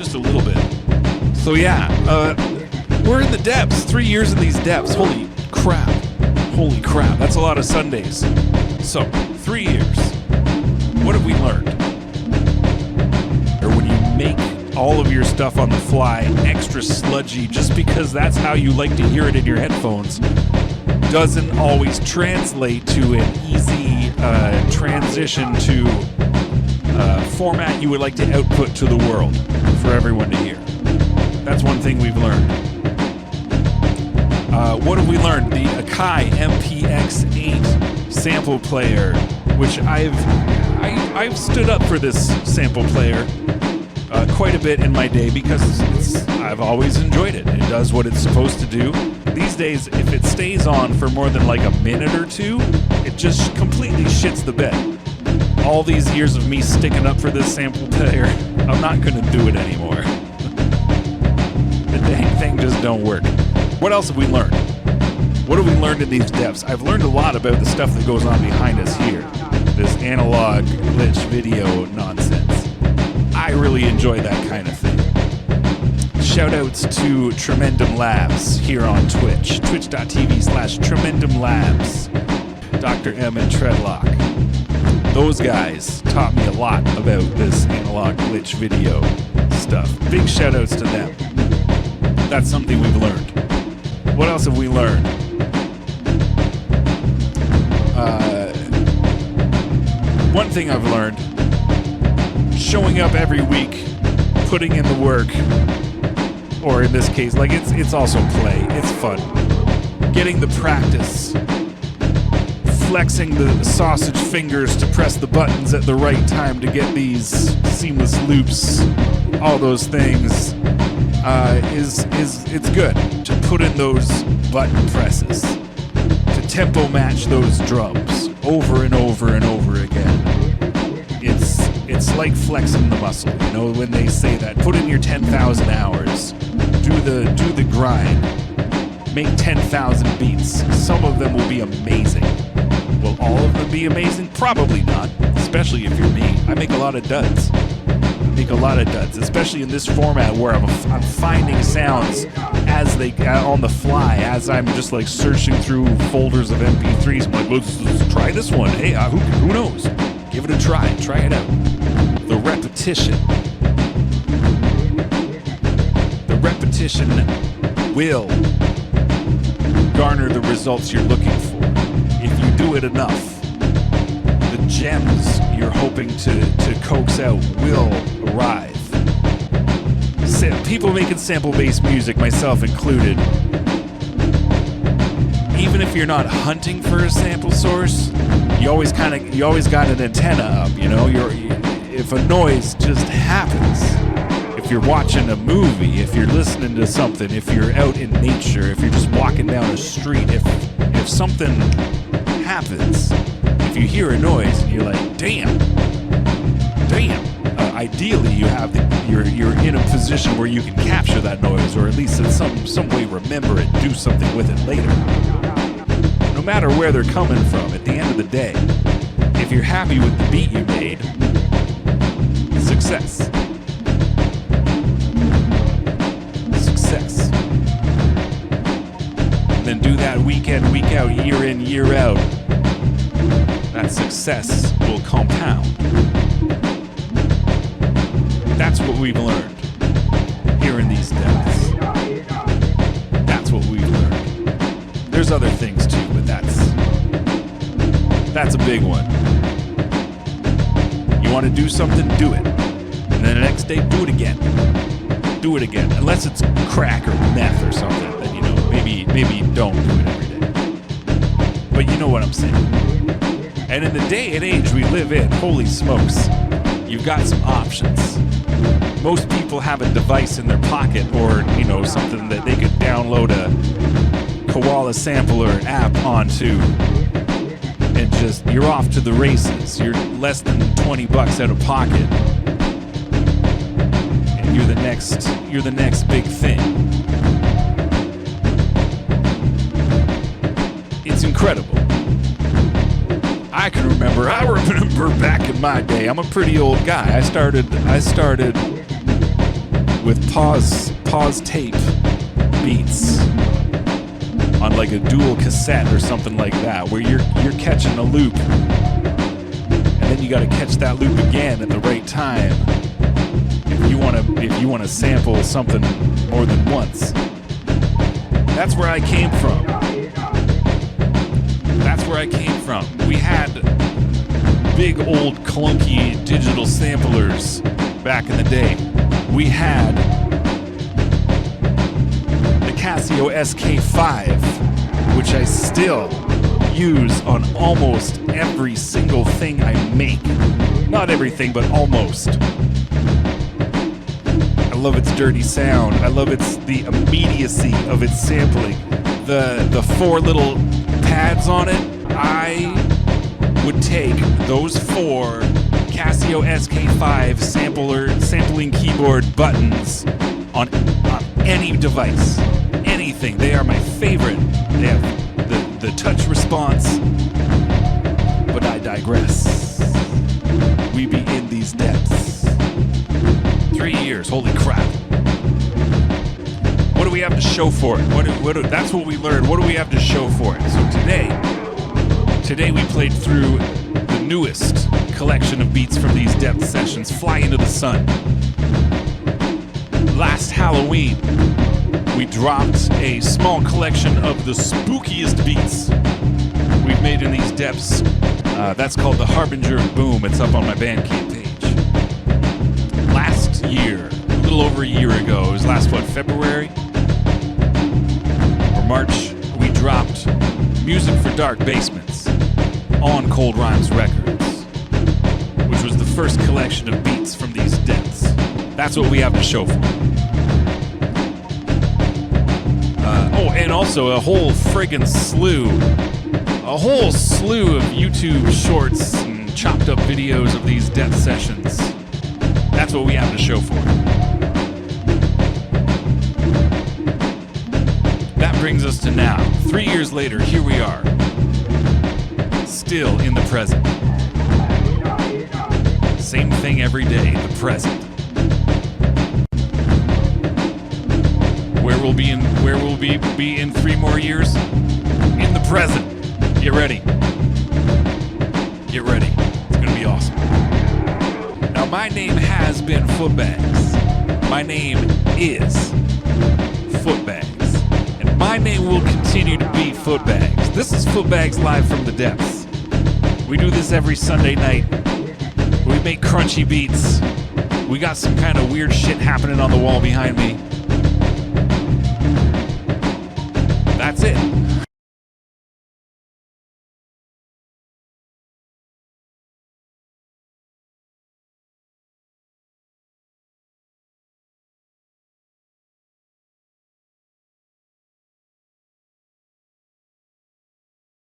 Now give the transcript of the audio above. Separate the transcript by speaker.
Speaker 1: just a little bit. So yeah, we're in the depths. 3 years in these depths. Holy crap. That's a lot of Sundays. So, 3 years. What have we learned? Or when you make all of your stuff on the fly extra sludgy just because that's how you like to hear it in your headphones, doesn't always translate to an easy transition to format you would like to output to the world for everyone to hear. That's one thing we've learned. What have we learned? The Akai MPX8 sample player, which I've stood up for this sample player quite a bit in my day because I've always enjoyed it. It does what it's supposed to do. These days, if it stays on for more than like a minute or two, it just completely shits the bed. All these years of me sticking up for this sample player, I'm not going to do it anymore. The dang thing just don't work. What else have we learned? What have we learned in these depths? I've learned a lot about the stuff that goes on behind us here. This analog glitch video nonsense. I really enjoy that kind of thing. Shoutouts to Tremendum Labs here on Twitch. Twitch.tv/Tremendum Labs. Dr. M and Treadlock. Those guys taught me a lot about this analog glitch video stuff. Big shoutouts to them. That's something we've learned. What else have we learned? One thing I've learned, showing up every week, putting in the work, or in this case, like it's also play, it's fun. Getting the practice, flexing the sausage fingers to press the buttons at the right time to get these seamless loops, all those things, it's good to put in those button presses, to tempo match those drums over and over and over again. It's like flexing the muscle, you know, when they say that, put in your 10,000 hours, do the grind, make 10,000 beats. Some of them will be amazing. Will all of them be amazing? Probably not, especially if you're me. I make a lot of duds. Especially in this format where I'm finding sounds as they on the fly, as I'm just like searching through folders of MP3s. I'm like, let's try this one. Hey, who knows? Give it a try. Try it out. The repetition will garner the results you're looking for. If you do it enough, the gems you're hoping to coax out will arrive. People making sample-based music, myself included, even if you're not hunting for a sample source, you always got an antenna up, you know. If a noise just happens, if you're watching a movie, if you're listening to something, if you're out in nature, if you're just walking down a street, if something happens, if you hear a noise and you're like, damn. Ideally, you're in a position where you can capture that noise, or at least in some way remember it, do something with it later. No matter where they're coming from, at the end of the day, if you're happy with the beat you made, success. And then do that week in, week out, year in, year out. That success will compound. That's what we've learned here in these depths. That's what we've learned. There's other things too, but that's a big one. You want to do something, do it. And then the next day, do it again. Do it again. Unless it's crack or meth or something, then, you know, maybe don't do it every day. But you know what I'm saying. And in the day and age we live in, holy smokes, you've got some options. Most people have a device in their pocket, or, you know, something that they could download a Koala sampler app onto, and just, you're off to the races. You're less than $20 out of pocket, and you're the next big thing. It's incredible. I remember back in my day. I'm a pretty old guy. I started with pause tape beats on like a dual cassette or something like that, where you're catching a loop, and then you got to catch that loop again at the right time if you want to sample something more than once. That's where I came from. We had big old clunky digital samplers back in the day. We had the Casio SK5, which I still use on almost every single thing I make. Not everything, but almost. I love its dirty sound. I love the immediacy of its sampling. The 4 little pads on it, I would take those 4 Casio SK5 sampling keyboard buttons on any device, anything. They are my favorite. They have the touch response, but I digress. We be in these depths. 3 years, holy crap. What do we have to show for it? That's what we learned. What do we have to show for it? So today we played through the newest collection of beats from these depth sessions, Fly Into the Sun. Last Halloween, we dropped a small collection of the spookiest beats we've made in these depths. That's called The Harbinger of Boom. It's up on my Bandcamp page. Last year, a little over a year ago, it was February or March, we dropped Music for Dark Basements on Cold Rhymes Records, which was the first collection of beats from these depths. That's what we have to show for. And also a whole slew of YouTube shorts and chopped up videos of these depth sessions. That's what we have to show for. That brings us to now. 3 years later, here we are. Still in the present. Same thing every day, the present. Where we'll be in 3 more years? In the present. Get ready. Get ready. It's gonna be awesome. Now my name has been Footbags. My name is Footbags. And my name will continue to be Footbags. This is Footbags live from the depths. We do this every Sunday night. We make crunchy beats. We got some kind of weird shit happening on the wall behind me. That's it.